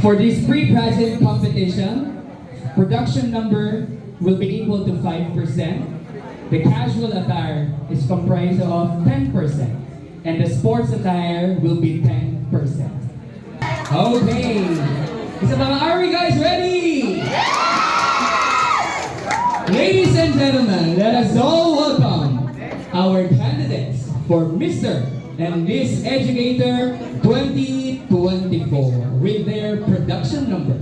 For this pre-present competition, production number will be equal to 5%. The casual attire is comprised of 10%. And the sports attire will be 10%. Okay. Are we guys ready? Ladies and gentlemen, let us all welcome our candidates for Mr. and Miss Educator 2024 with their production number.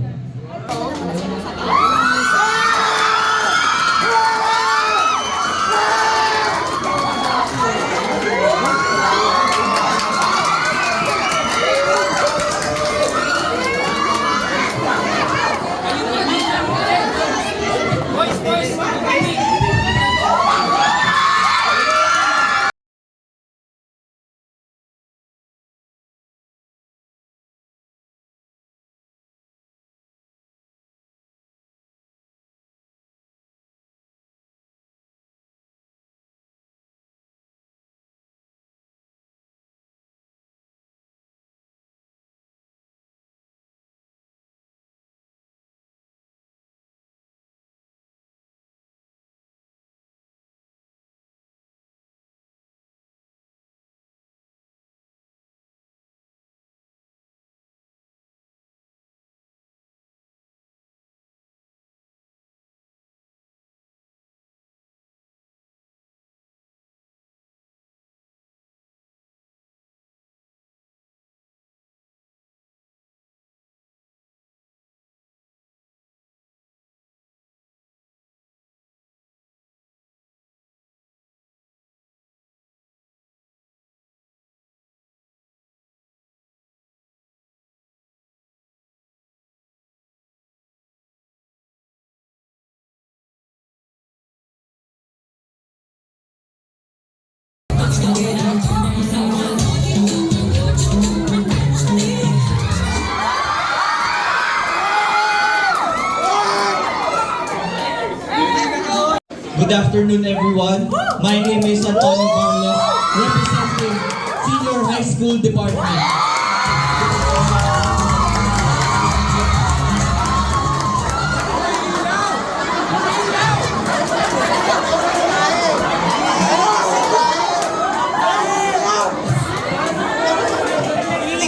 Good afternoon, everyone. My name is Antonio Carlos, representing Senior High School Department.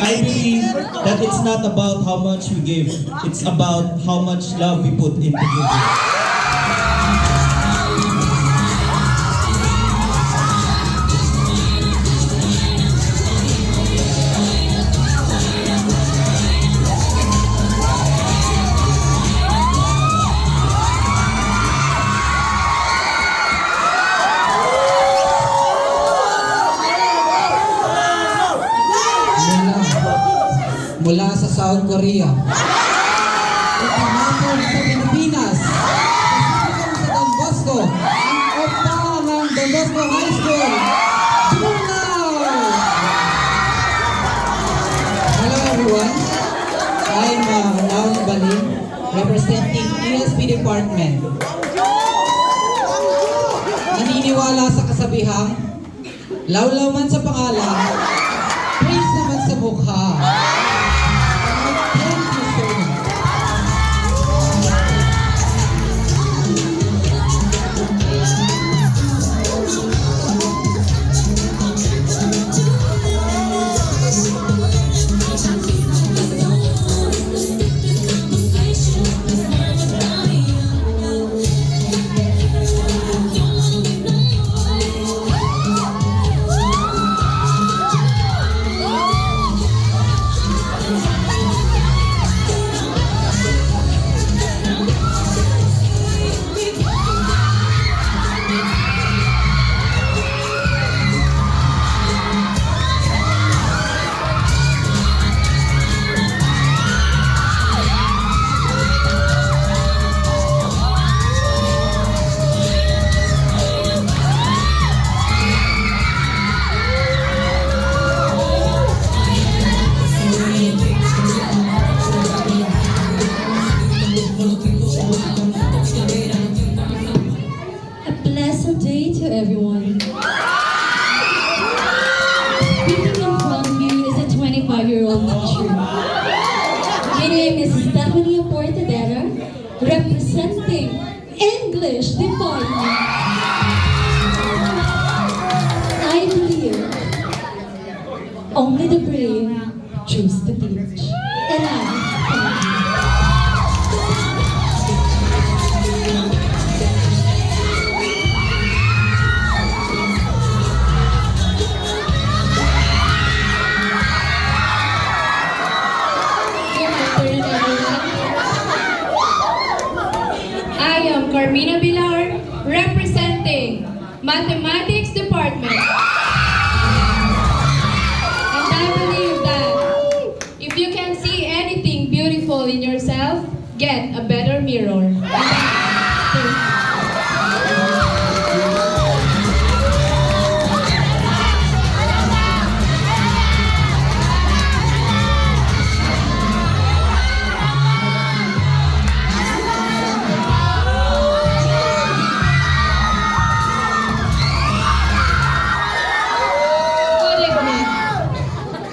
I believe that it's not about how much we give, it's about how much love we put into giving. Mula sa South Korea, ipinapon sa Pilipinas, sa Don Bosco, ang opta ng Don Bosco High School, Brunei! Hello everyone, I'm Naon Balin, representing ESP Department. Naniniwala sa kasabihang, lawlaw man sa pangalan, praise naman sa mukha. My name is Stephanie Portadera, representing English Department. I believe only the brave choose the beach. And I am Carmina Bilar, representing Mathematics Department. And I believe that if you can see anything beautiful in yourself, get a better mirror. Good evening.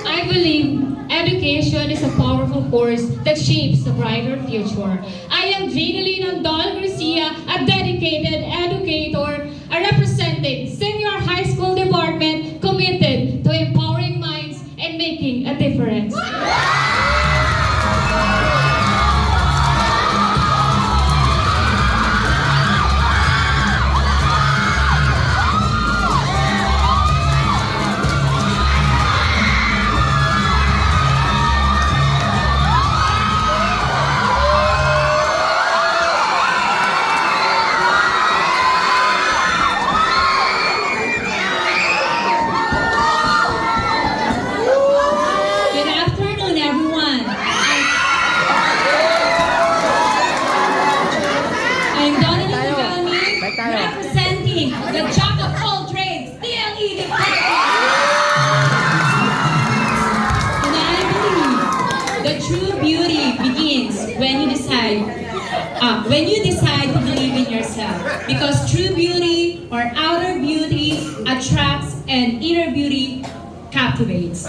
I believe education is a powerful force that shapes a brighter future. I am Jeanine Andal Garcia, a dedicated educator, representing Senior High School Department committed to empowering minds and making a difference. good afternoon, everyone. I'm Donna Nagami, representing the Jack of all trades, DLE Department. And I believe the true beauty begins when you decide to believe in yourself. Because true beauty or outer beauty attracts and inner beauty captivates.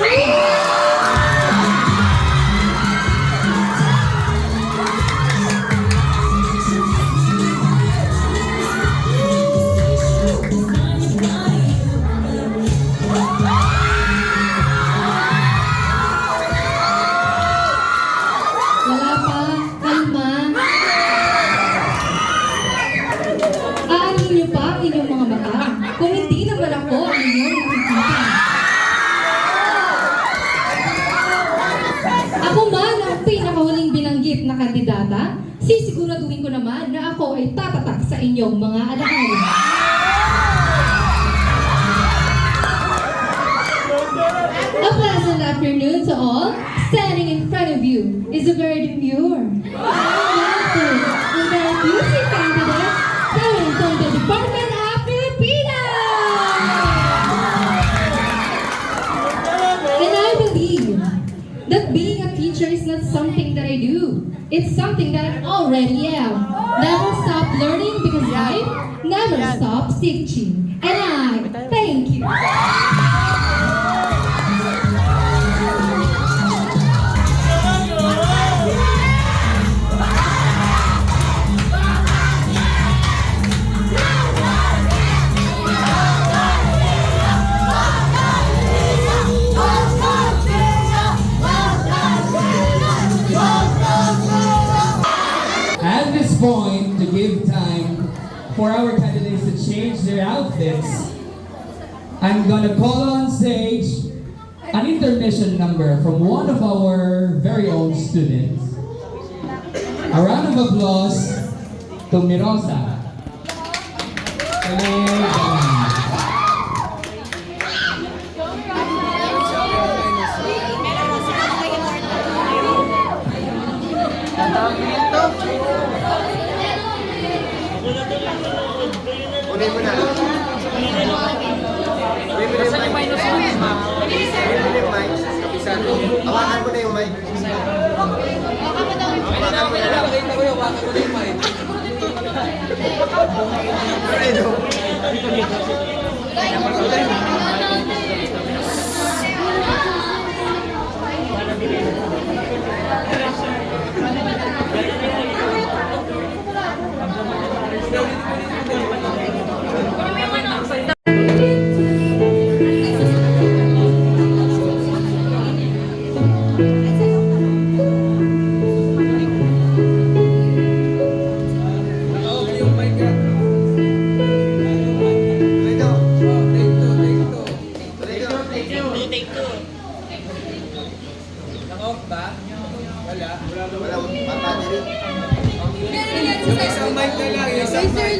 Wala pa, kalma. Aanin niyo pa ang inyong mga mata kung hindi naman ako ang inyong nakikita. Ako man ang pinakahuling binanggit na kandidata, sisiguraduhin ko naman na ako ay tatatak sa inyong mga alakarin. A pleasant afternoon to all. Standing in front of you is a very demure, talented, and very beauty candidate coming from the Department of Filipinas. And I believe that being a teacher is not something that I do. It's something that I already am. Never stop learning because life never stops teaching. And I thank you. At this point, to give time for our candidates to change their outfits, I'm gonna call on stage an intermission number from one of our very own students. A round of applause to Mirosa. Hawakan mo na yung mic. Hawakan mo na lang. Hawakan mo na yung mic. Isang mic na lang, isang mic.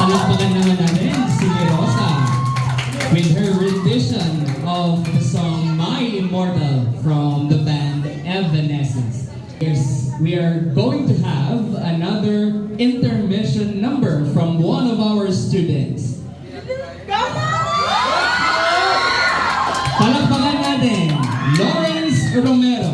Palakpakan naman natin si Rosa with her rendition of the song My Immortal from the band Evanescence. Yes, we are going to have another intermission number from one of our students. Palakpakan natin, Lawrence Romero.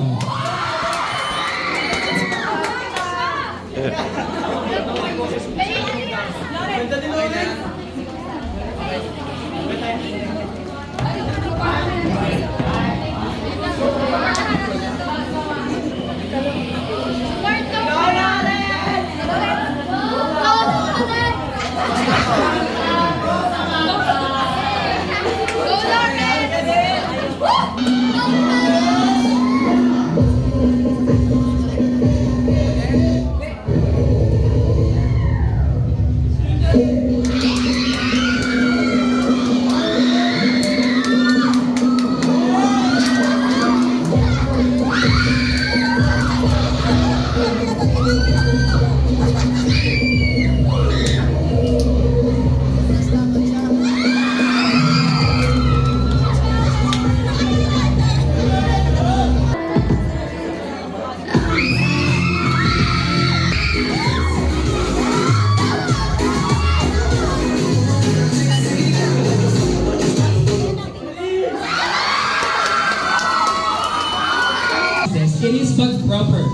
It is but proper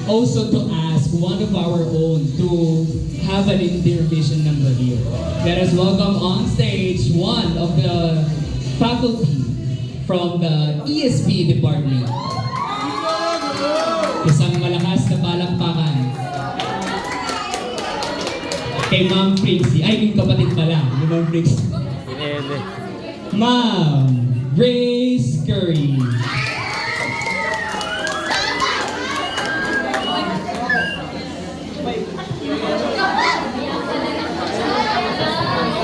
also to ask one of our own to have an intermission number here. Let us welcome on stage one of the faculty from the ESP department. Isang malakas na palakpakan kay Ma'am Trixie. Ay, yung kapatid pala, ni Ma'am Trixie. Ma'am Grace Curry.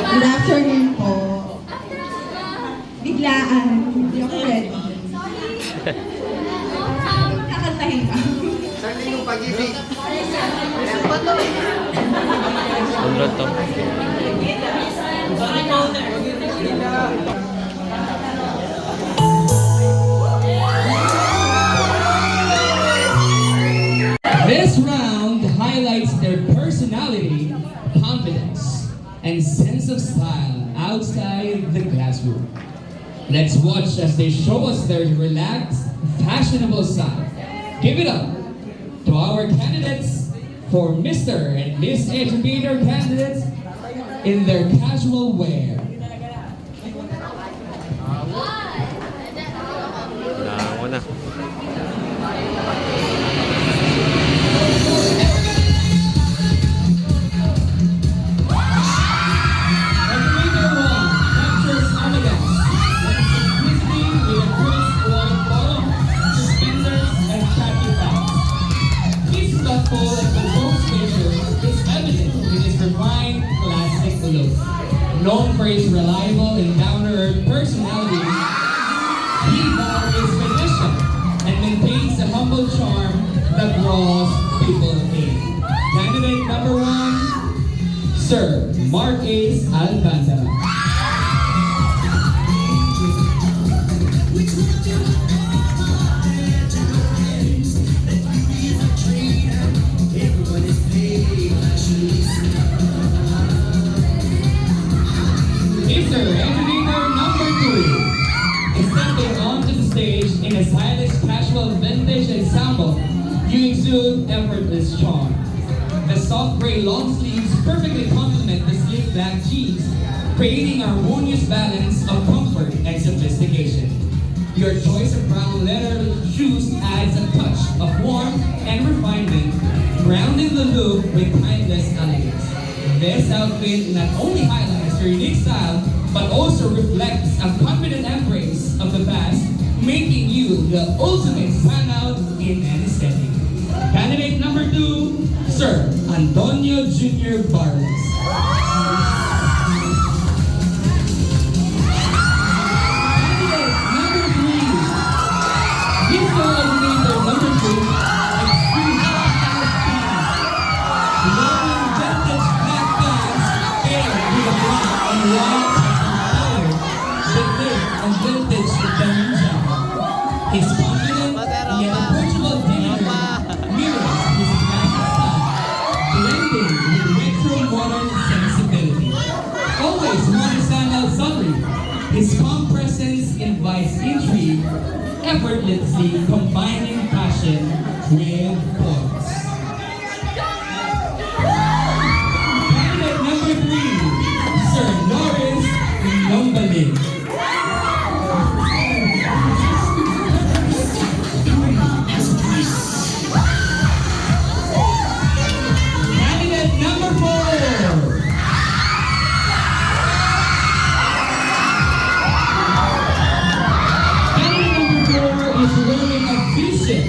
Good afternoon po. Biglaan. Hindi ako ready. Kakantahin ka. Saan yung pag-ibig? This round highlights their personality, confidence, and sense of style outside the classroom. Let's watch as they show us their relaxed, fashionable side. Give it up to our candidates for Mr. and Miss Educator candidates in their casual wear. Educator 1 captures elegance, simplicity with a crisp white bottom, suspenders, and khaki pants. His thoughtful and composed feature is evident in his refined classic look. Known for his reliable and down-to-earth personality, he values tradition and maintains a humble charm that draws people in. Candidate number 1, Sir Mark Ace Alcantara. Mr. Educator number 2 is stepping onto the stage in a stylish, casual, vintage ensemble. You exude effortless charm. The soft gray long sleeves perfectly complement the sleek black jeans, creating a harmonious balance of comfort and sophistication. Your choice of brown leather shoes adds a touch of warmth and refinement, grounding the look with timeless elegance. This outfit not only highlights your unique style, but also reflects a confident embrace of the past, making you the ultimate standout in any setting. Candidate number 2, Sir Antonio Jr. Barles. Candidate number 3, Disco Eliminator number 2, Extreme Loving vintage black pants paired with a black and white color, the thick and vintage denim jacket. His confident yet approachable demeanor mirrors his classic style, blending with retro modern sensibility. Always one standout summary, his calm presence invites intrigue, effortlessly combining passion with poise. Candidate number 3, Sir Lawrence Lombalin. Candidate number 4. Candidate number 4 is wearing a fusion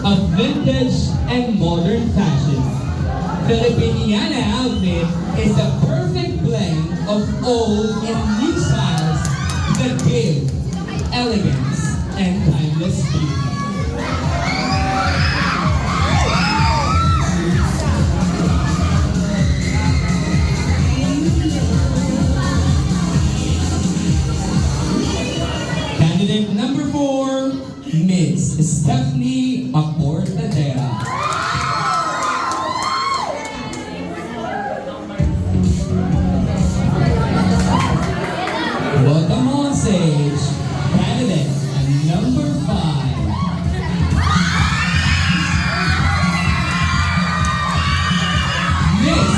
of vintage and modern fashion. Filipiniana outfit is a perfect blend of old and new styles that give elegance and timeless beauty. Candidate number 4, Miss Stephanie Aportadera. Welcome on stage, candidate number 5. Miss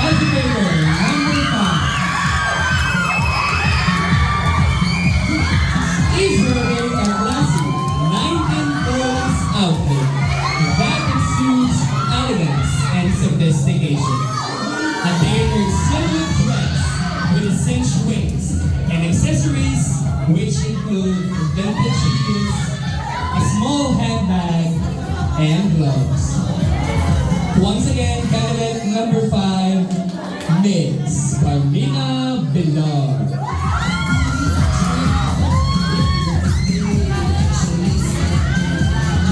Educator number 5. Is wearing a classy 1940s outfit that exudes elegance and sophistication. A tailored silver dress with a cinch waist and accessories which include vintage shoes, a small handbag, and gloves. Once again, candidate number 5, Miss Carmina Villar.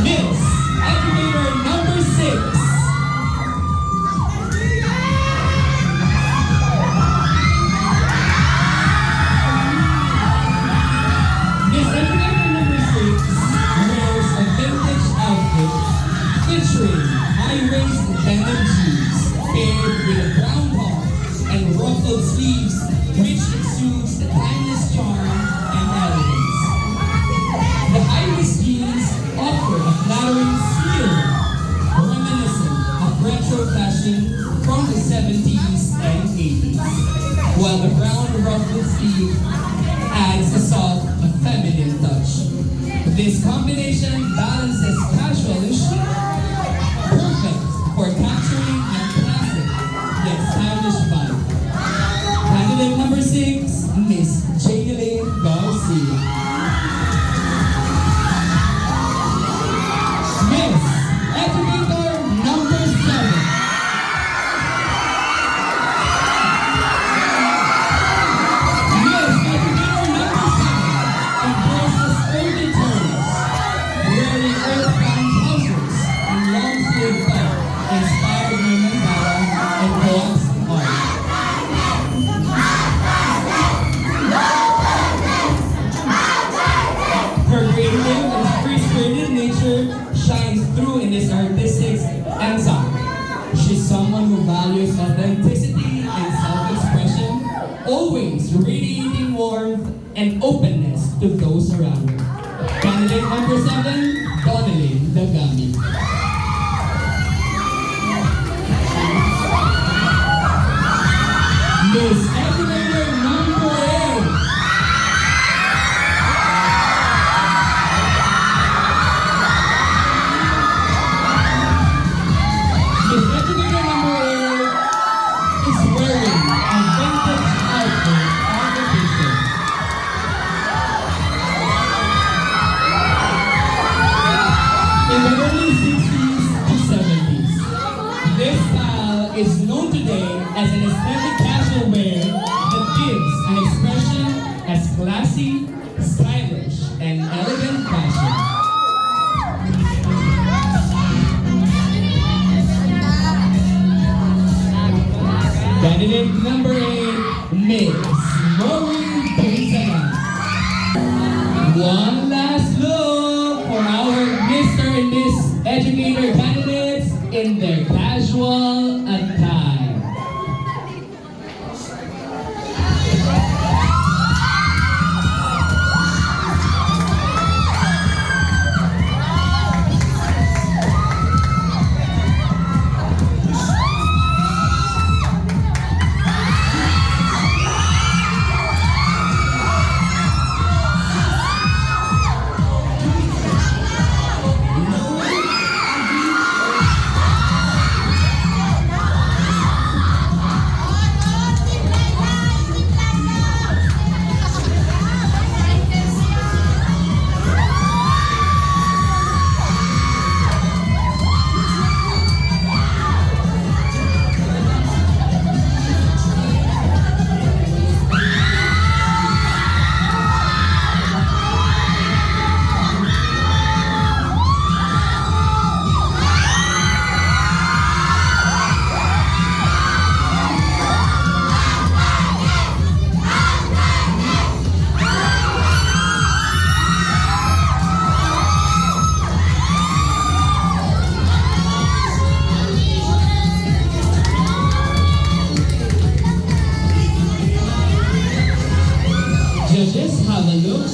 Miss Educator number 6. Miss Educator number 6 wears a vintage outfit featuring high-waist denim jeans paired with a brown top and ruffled sleeves which exudes the timeless charm and elegance. The high-waist jeans offer a flattering feel reminiscent of retro fashion from the 70s and 80s, while the brown ruffled sleeve adds a soft, feminine touch. This combination balances casual and chic, perfect for capturing a classic yet stylish vibe. Candidate number 6, Miss Jaylene Garcia. Miss Educator number 7. Miss Educator number 7 embraces early turns, wearing earthbound trousers and long sleeve top inspired by mandala and co-ops art. Her creative and free-spirited nature shines through in this artistic ensemble. She's someone who values authenticity and self-expression, always radiating warmth and openness to those around her. Candidate number 7, Donnelly Dagami. Miss Educator number 8. in their casual attire. Judges have a look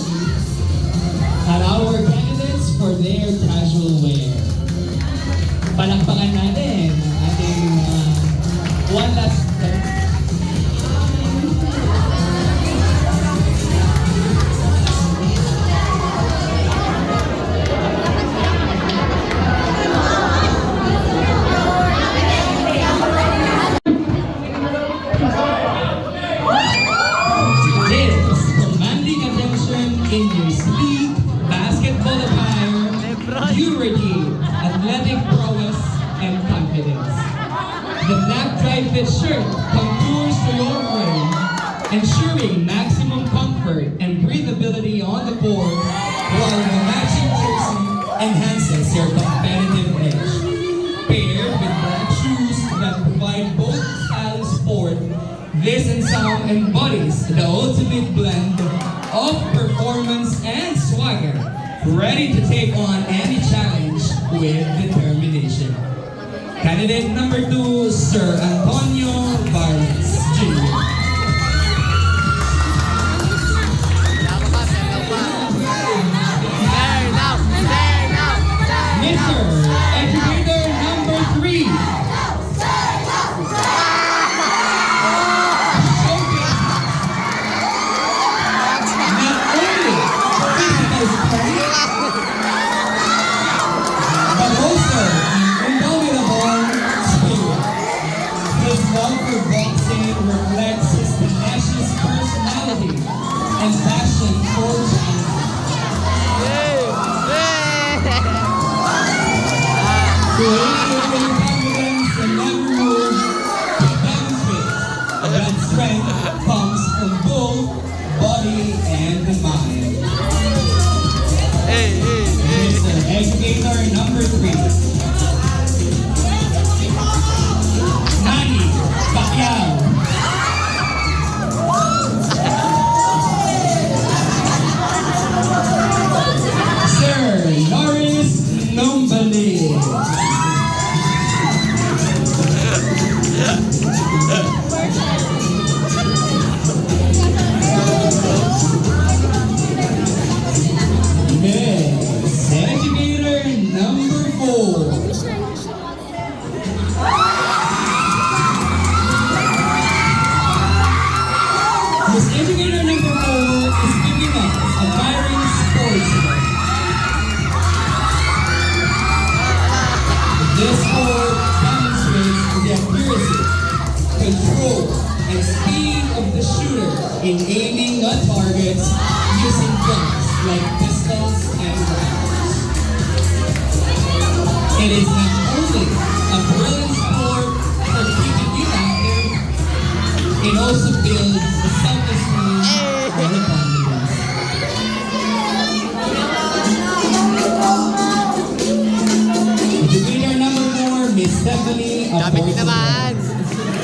at our candidates for their casual wear. Palakpakan natin ang ating one last commanding attention in your sleek basketball attire, purity, athletic prowess, and confidence. The black dry-fit shirt contours to your frame, ensuring maximum comfort and breathability on the court, while the matching jersey enhances your competitive edge. Paired with black shoes that provide both style and sport, this ensemble embodies the ultimate blend of performance and swagger, ready to take on any challenge with determination. Candidate number 2, Sir Antonio Vargas Jr. Mr. Educator number 3. But also an indomitable spirit. His love for boxing reflects his tenacious personality and passion for challenge. Creating confidence and never move, he demonstrates that strength comes from both body and the mind. Mr. Educator number 3. Manny Pacquiao. Sir Norris Nombali. Miss Educator number 4. Miss Educator number 4 is giving us a Byron sportsman. This sport demonstrates the accuracy, control, and speed of the shooter in aiming at targets using guns like pistols and rifles. It is not only a brilliant sport for keeping you active, it also builds the self-esteem and the confidence. Educator number 4, Miss Stephanie Aporto.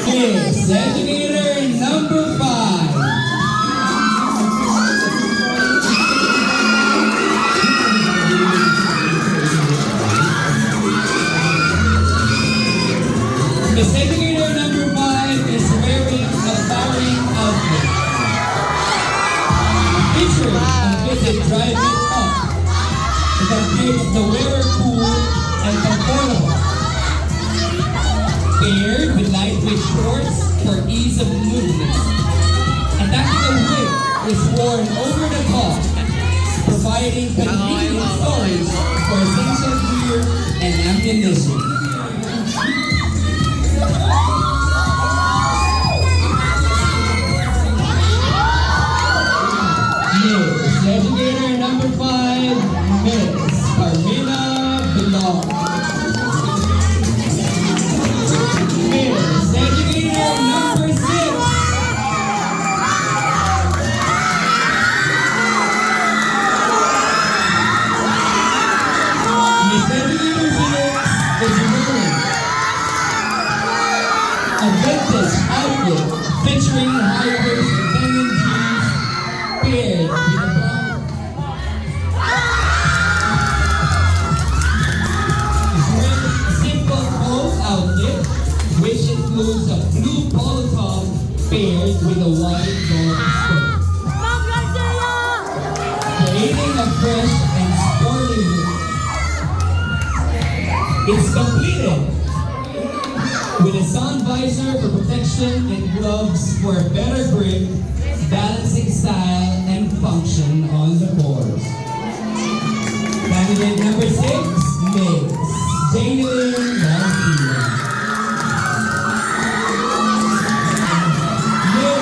Miss Educator number 5. that makes the wearer cool and comfortable. Paired with lightweight shorts for ease of movement. A tactical wig is worn over the top, providing convenient storage for essential gear and ammunition. Miss Educator number 5, Miss Carmina Bilog. Miss Educator number 6, Miss Educator 6 is wearing a vintage outfit featuring high-waisted denim jeans paired with a brown. Is wearing a simple coat outfit, which includes a blue polo top paired with a white long skirt, creating a fresh and sporty look. It's completed with a sun visor for protection and gloves for a better grip, balancing style and function on the course. Candidate number 6, Miss Jaylin Garcia. Miss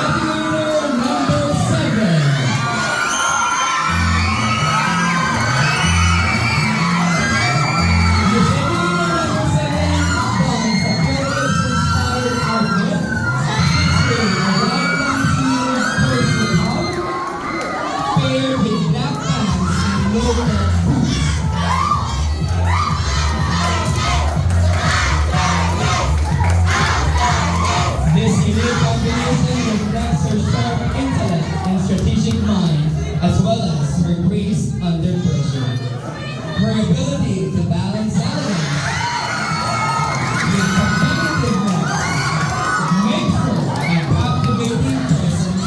Educator number 7, Miss Educator number 7 dons a Philippines-inspired outfit featuring a white long sleeve paisley top paired with black pants and low-cut boots. This unique combination reflects her sharp intellect and strategic mind, as well as her grace under pressure. Her ability to balance elements with competitiveness makes her a captivating presence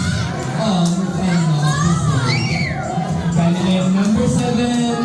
on and off the stage. Candidate number 7,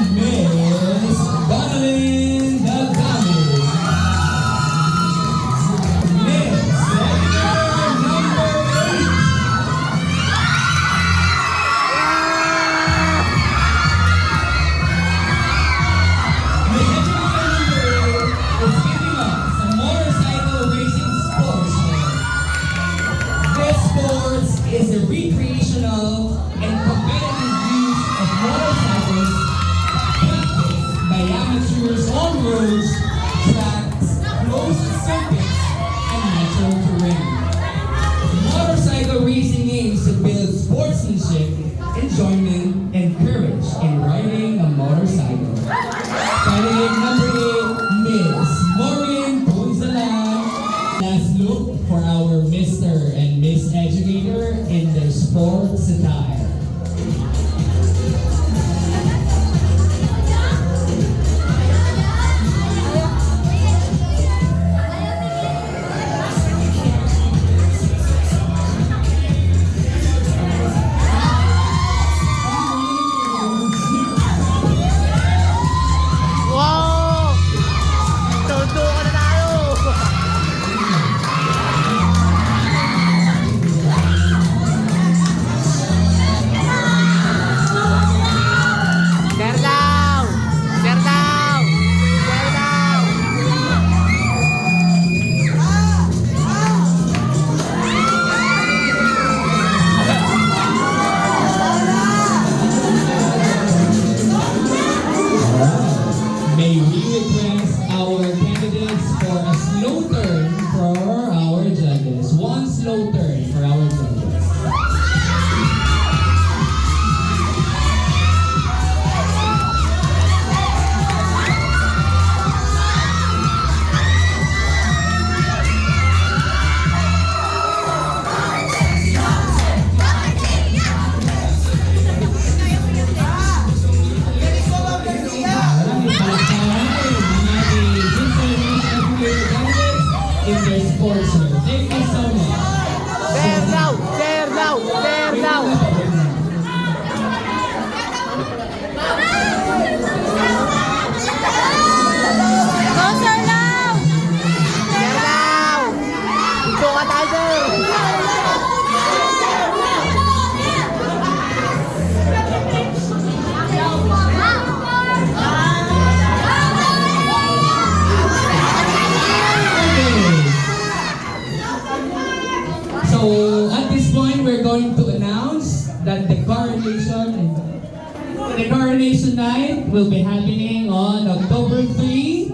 night will be happening on October 3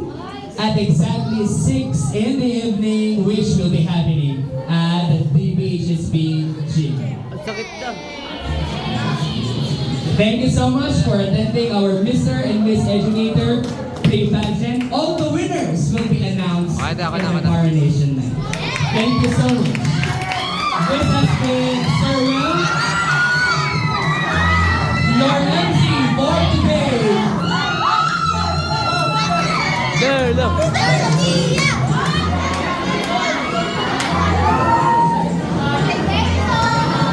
at exactly 6 in the evening, which will be happening at the DBHSP gym. Thank you so much for attending our Mr. and Miss Educator Play Pageant. All the winners will be announced in the coronation night. Thank you so much. This has been Sir Will, your